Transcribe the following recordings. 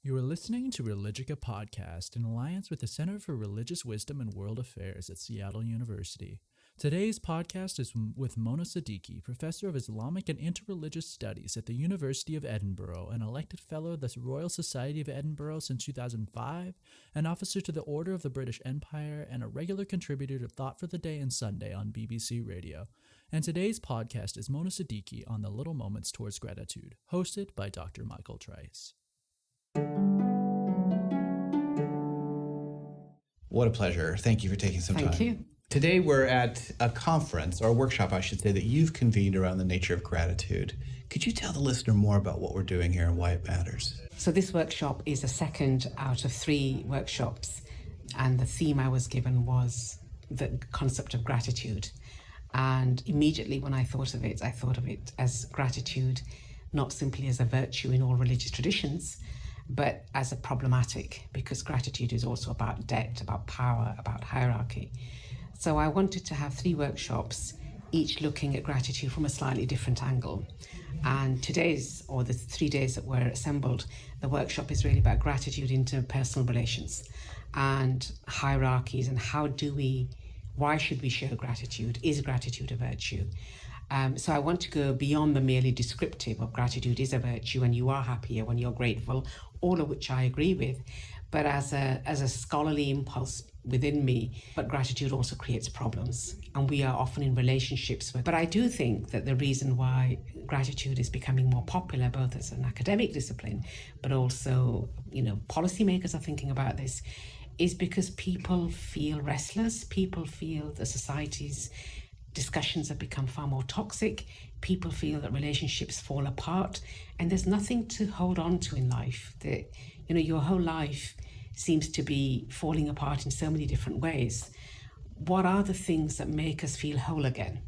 You are listening to Religica podcast in alliance with the Center for Religious Wisdom and World Affairs at Seattle University. Today's podcast is with Mona Saddiqui, Professor of Islamic and Interreligious Studies at the University of Edinburgh, an elected Fellow of the Royal Society of Edinburgh since 2005, an officer to the Order of the British Empire, and a regular contributor to Thought for the Day and Sunday on BBC Radio. And today's podcast is Mona Saddiqui on the Little Moments Towards Gratitude, hosted by Dr. Michael Trice. What a pleasure. Thank you for taking some time. Thank you. Today we're at a conference, or a workshop, I should say, that you've convened around the nature of gratitude. Could you tell the listener more about what we're doing here and why it matters? So this workshop is the second out of 3 workshops, and the theme I was given was the concept of gratitude. And immediately when I thought of it as gratitude, not simply as a virtue in all religious traditions, but as a problematic, because gratitude is also about debt, about power, about hierarchy. So I wanted to have 3 workshops, each looking at gratitude from a slightly different angle. And today's, or the 3 days that we're assembled, the workshop is really about gratitude in interpersonal relations and hierarchies, and why should we show gratitude? Is gratitude a virtue? So I want to go beyond the merely descriptive of gratitude is a virtue and you are happier when you're grateful, all of which I agree with, but as a scholarly impulse within me. But gratitude also creates problems, and we are often in relationships with. But I do think that the reason why gratitude is becoming more popular, both as an academic discipline, but also, policymakers are thinking about this, is because people feel restless. People feel the society's discussions have become far more toxic. People feel that relationships fall apart, and there's nothing to hold on to in life. That your whole life seems to be falling apart in so many different ways. What are the things that make us feel whole again?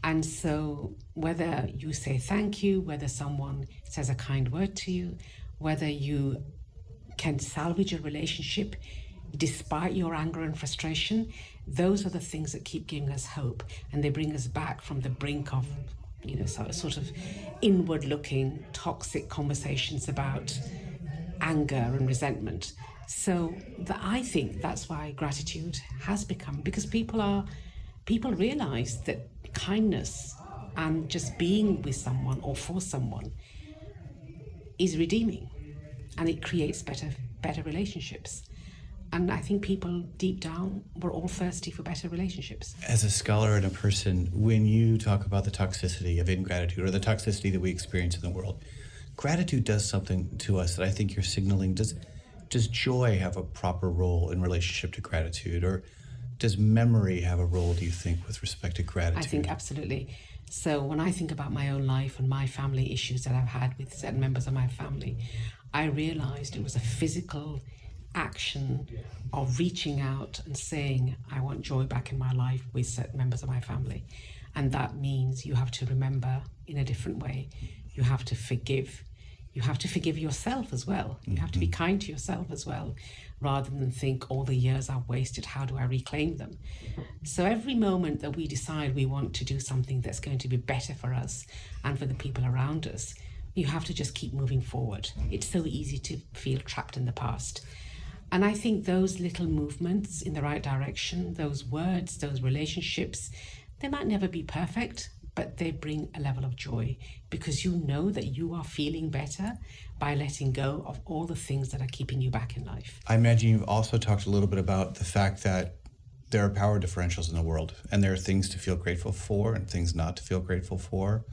And so whether you say thank you, whether someone says a kind word to you, whether you can salvage a relationship despite your anger and frustration, those are the things that keep giving us hope, and they bring us back from the brink of sort of inward looking toxic conversations about anger and resentment. So I think that's why gratitude has become, because people realize that kindness and just being with someone or for someone is redeeming, and it creates better relationships. And I think people deep down, we're all thirsty for better relationships. As a scholar and a person, when you talk about the toxicity of ingratitude, or the toxicity that we experience in the world, gratitude does something to us that I think you're signaling. Does joy have a proper role in relationship to gratitude? Or does memory have a role, do you think, with respect to gratitude? I think absolutely. So when I think about my own life and my family issues that I've had with certain members of my family, I realized it was a physical action of reaching out and saying, I want joy back in my life with certain members of my family. And that means you have to remember in a different way. You have to forgive. You have to forgive yourself as well. You have to be kind to yourself as well, rather than think all the years I've wasted, how do I reclaim them? So every moment that we decide we want to do something that's going to be better for us and for the people around us, you have to just keep moving forward. It's so easy to feel trapped in the past. And I think those little movements in the right direction, those words, those relationships, they might never be perfect, but they bring a level of joy, because you know that you are feeling better by letting go of all the things that are keeping you back in life. I imagine you've also talked a little bit about the fact that there are power differentials in the world, and there are things to feel grateful for and things not to feel grateful for.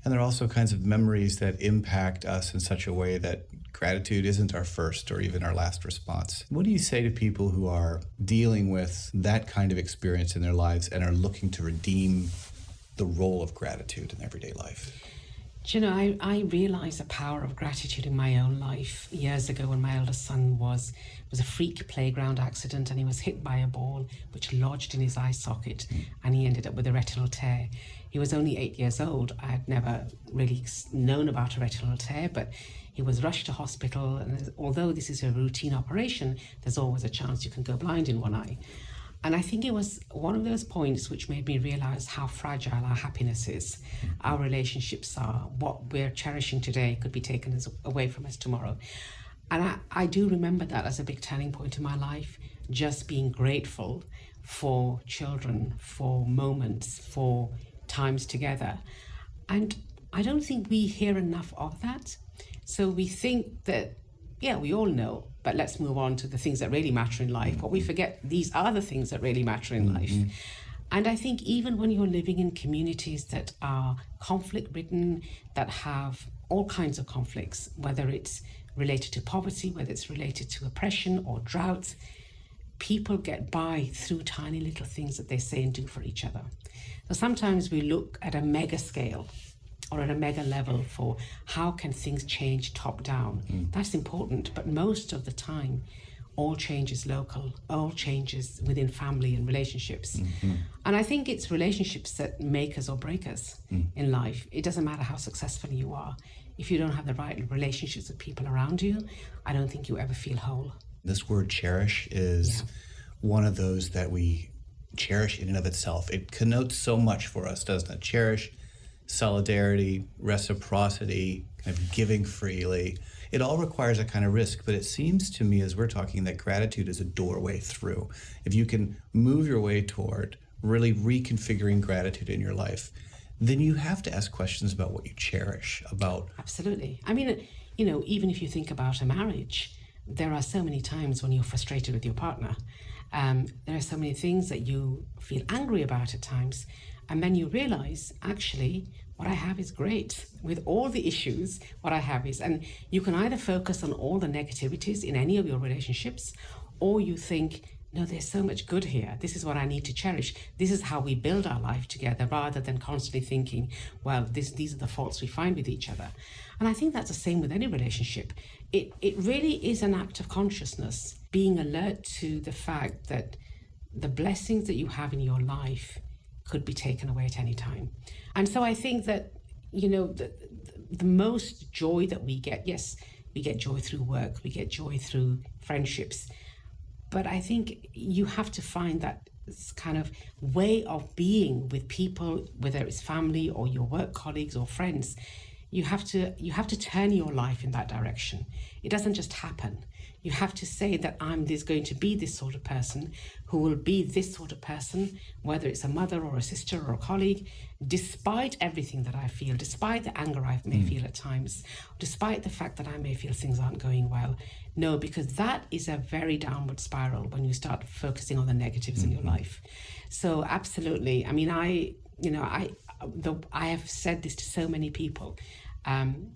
And there are also kinds of memories that impact us in such a way that gratitude isn't our first or even our last response. What do you say to people who are dealing with that kind of experience in their lives and are looking to redeem the role of gratitude in everyday life? I realized the power of gratitude in my own life years ago when my eldest son was a freak playground accident, and he was hit by a ball which lodged in his eye socket, and he ended up with a retinal tear. He was only 8 years old. I had never really known about a retinal tear, but he was rushed to hospital, and although this is a routine operation, there's always a chance you can go blind in one eye. And I think it was one of those points which made me realize how fragile our happiness is, our relationships are. What we're cherishing today could be taken away from us tomorrow. And I do remember that as a big turning point in my life, just being grateful for children, for moments, for times together. And I don't think we hear enough of that. So we think that, yeah, we all know, but let's move on to the things that really matter in life. But we forget these are the things that really matter in life. And I think even when you're living in communities that are conflict-ridden, that have all kinds of conflicts, whether it's related to poverty, whether it's related to oppression or drought, people get by through tiny little things that they say and do for each other. So sometimes we look at a mega scale or at a mega level for how can things change top down. That's important, but most of the time, all change is local, all changes within family and relationships. And I think it's relationships that make us or break us in life. It doesn't matter how successful you are. If you don't have the right relationships with people around you, I don't think you ever feel whole. This word cherish is one of those that we cherish in and of itself. It connotes so much for us, doesn't it? Cherish, solidarity, reciprocity, kind of giving freely. It all requires a kind of risk, but it seems to me as we're talking that gratitude is a doorway through. If you can move your way toward really reconfiguring gratitude in your life, then you have to ask questions about what you cherish, about... Absolutely. I mean, you know, even if you think about a marriage, there are so many times when you're frustrated with your partner. There are so many things that you feel angry about at times. And then you realize, actually, what I have is great. With all the issues, what I have is, and you can either focus on all the negativities in any of your relationships, or you think, no, there's so much good here. This is what I need to cherish. This is how we build our life together, rather than constantly thinking, well, these are the faults we find with each other. And I think that's the same with any relationship. It really is an act of consciousness, being alert to the fact that the blessings that you have in your life could be taken away at any time. And so I think that, you know, the most joy that we get, yes, we get joy through work, we get joy through friendships, but I think you have to find that kind of way of being with people, whether it's family or your work colleagues or friends. You have to turn your life in that direction. It doesn't just happen. You have to say that going to be this sort of person who will be this sort of person, whether it's a mother or a sister or a colleague, despite everything that I feel, despite the anger I may feel at times, despite the fact that I may feel things aren't going well. No, because that is a very downward spiral when you start focusing on the negatives in your life. So absolutely. I mean, I have said this to so many people. And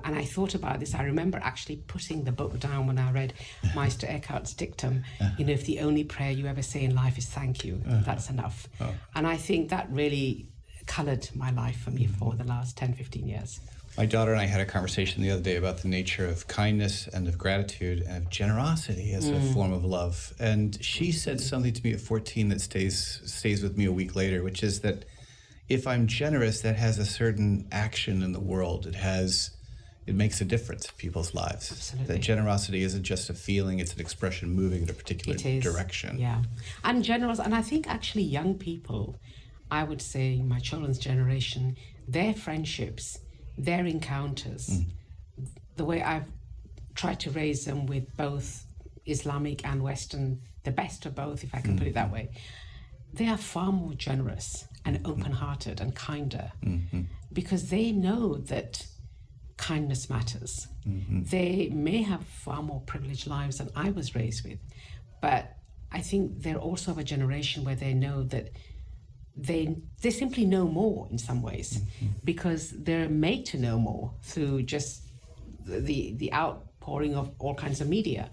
I thought about this. I remember actually putting the book down when I read Meister Eckhart's dictum, you know, if the only prayer you ever say in life is thank you, that's enough. And I think that really coloured my life for me for the last 10, 15 years. My daughter and I had a conversation the other day about the nature of kindness and of gratitude and of generosity as a form of love. And she said something to me at 14 that stays with me a week later, which is that if I'm generous, that has a certain action in the world. It makes a difference in people's lives. Absolutely. That generosity isn't just a feeling, it's an expression moving in a particular direction. Yeah. And and I think actually young people, I would say my children's generation, their friendships, their encounters, the way I've tried to raise them with both Islamic and Western, the best of both, if I can put it that way, they are far more generous and open-hearted and kinder because they know that kindness matters. They may have far more privileged lives than I was raised with, but I think they're also of a generation where they know that they simply know more in some ways because they're made to know more through just the outpouring of all kinds of media.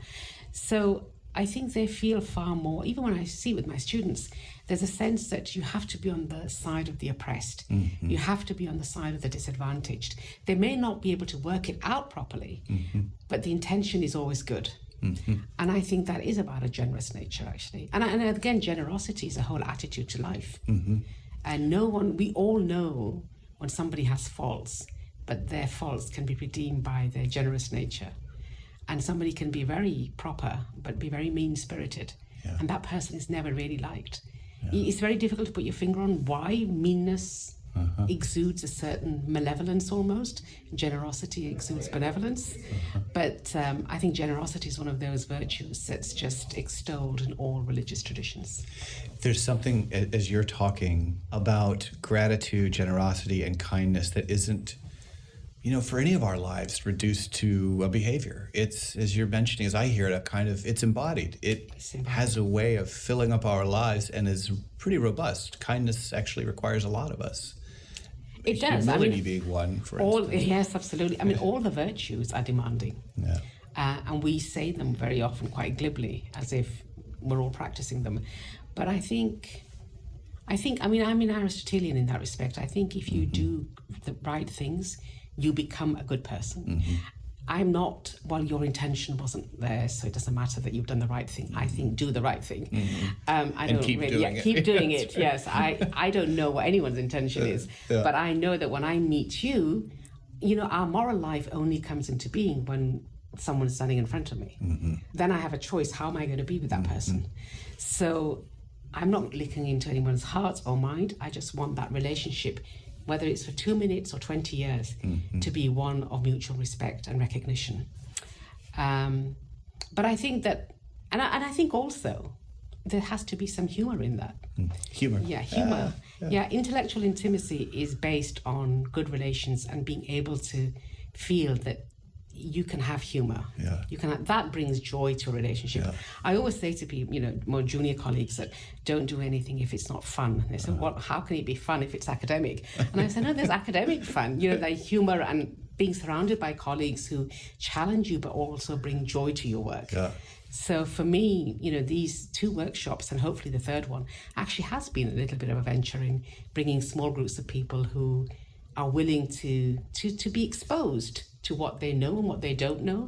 So I think they feel far more, even when I see with my students, there's a sense that you have to be on the side of the oppressed. You have to be on the side of the disadvantaged. They may not be able to work it out properly, but the intention is always good. And I think that is about a generous nature, actually. And again, generosity is a whole attitude to life. And we all know when somebody has faults, but their faults can be redeemed by their generous nature. And somebody can be very proper, but be very mean-spirited. And that person is never really liked. It's very difficult to put your finger on why meanness exudes a certain malevolence almost. Generosity exudes benevolence. But I think generosity is one of those virtues that's just extolled in all religious traditions. There's something, as you're talking, about gratitude, generosity, and kindness that isn't, for any of our lives reduced to a behavior. It's, as you're mentioning, as I hear it, it's embodied. It has a way of filling up our lives and is pretty robust. Kindness actually requires a lot of us. It does. Humility being one, for instance. Yes, absolutely. All the virtues are demanding. Yeah. And we say them very often quite glibly, as if we're all practicing them. But I think, I'm an Aristotelian in that respect. I think if you do the right things, you become a good person. I'm not, your intention wasn't there, so it doesn't matter that you've done the right thing. I think do the right thing. I don't keep really, doing it. keep doing it. Yes, I don't know what anyone's intention is, but I know that when I meet you, our moral life only comes into being when someone's standing in front of me. Then I have a choice. How am I going to be with that person? So I'm not looking into anyone's heart or mind. I just want that relationship, whether it's for 2 minutes or 20 years, to be one of mutual respect and recognition. But I think that, and I think also, there has to be some humor in that. Humor. Yeah, humor. Intellectual intimacy is based on good relations and being able to feel that you can have humor. Yeah. That brings joy to a relationship. Yeah. I always say to people, more junior colleagues, that don't do anything if it's not fun. They say, how can it be fun if it's academic? And I say, no, there's academic fun. The humor and being surrounded by colleagues who challenge you but also bring joy to your work. Yeah. So for me, these 2 workshops, and hopefully the third one, actually has been a little bit of a venture in bringing small groups of people who are willing to be exposed to what they know and what they don't know,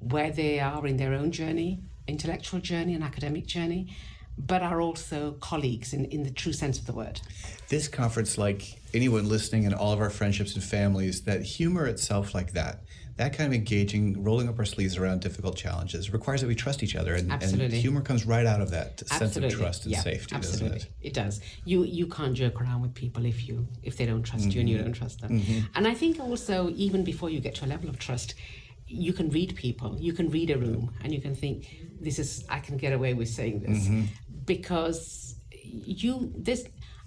where they are in their own journey, intellectual journey and academic journey, but are also colleagues in the true sense of the word. This conference, like anyone listening and all of our friendships and families, that humor itself like that kind of engaging, rolling up our sleeves around difficult challenges requires that we trust each other. And humor comes right out of that sense of trust and safety, doesn't it? It does. You can't joke around with people if they don't trust you and you don't trust them. And I think also, even before you get to a level of trust, you can read people, you can read a room, and you can think, I can get away with saying this. Because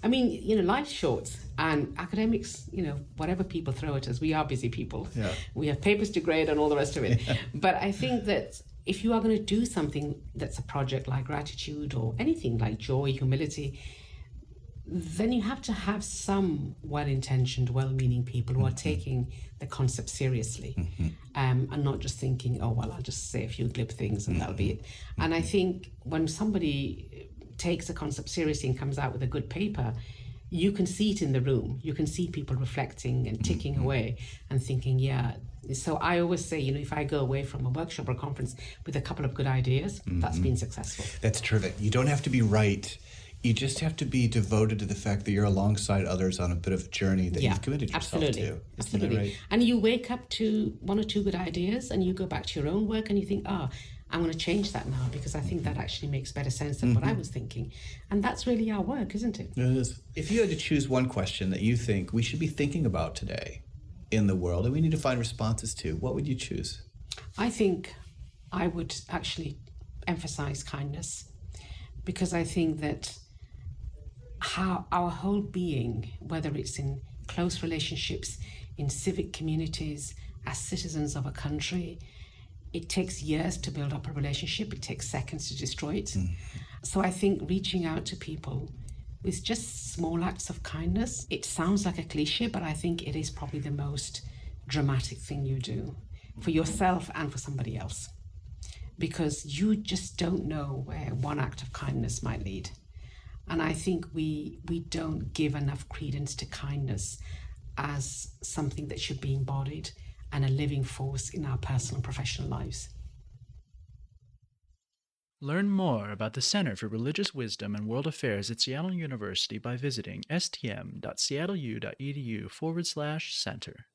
life's short, and academics, whatever people throw at us, we are busy people. Yeah. We have papers to grade and all the rest of it. But I think that if you are going to do something that's a project like gratitude or anything like joy, humility, then you have to have some well-intentioned, well-meaning people who are taking the concept seriously, and not just thinking, I'll just say a few glib things and that'll be it. And I think when somebody takes a concept seriously and comes out with a good paper, you can see it in the room. You can see people reflecting and ticking away and thinking, So I always say, if I go away from a workshop or a conference with a couple of good ideas, that's been successful. That's terrific. You don't have to be right. You just have to be devoted to the fact that you're alongside others on a bit of a journey that you've committed yourself to. Absolutely. Right? And you wake up to 1 or 2 good ideas and you go back to your own work and you think, I'm going to change that now because I think that actually makes better sense than what I was thinking. And that's really our work, isn't it? It is. If you had to choose one question that you think we should be thinking about today in the world and we need to find responses to, what would you choose? I think I would actually emphasize kindness, because I think that how our whole being, whether it's in close relationships, in civic communities, as citizens of a country, it takes years to build up a relationship. It takes seconds to destroy it. So I think reaching out to people with just small acts of kindness, it sounds like a cliche, but I think it is probably the most dramatic thing you do for yourself and for somebody else, because you just don't know where one act of kindness might lead. And I think we don't give enough credence to kindness as something that should be embodied and a living force in our personal and professional lives. Learn more about the Center for Religious Wisdom and World Affairs at Seattle University by visiting stm.seattleu.edu/center.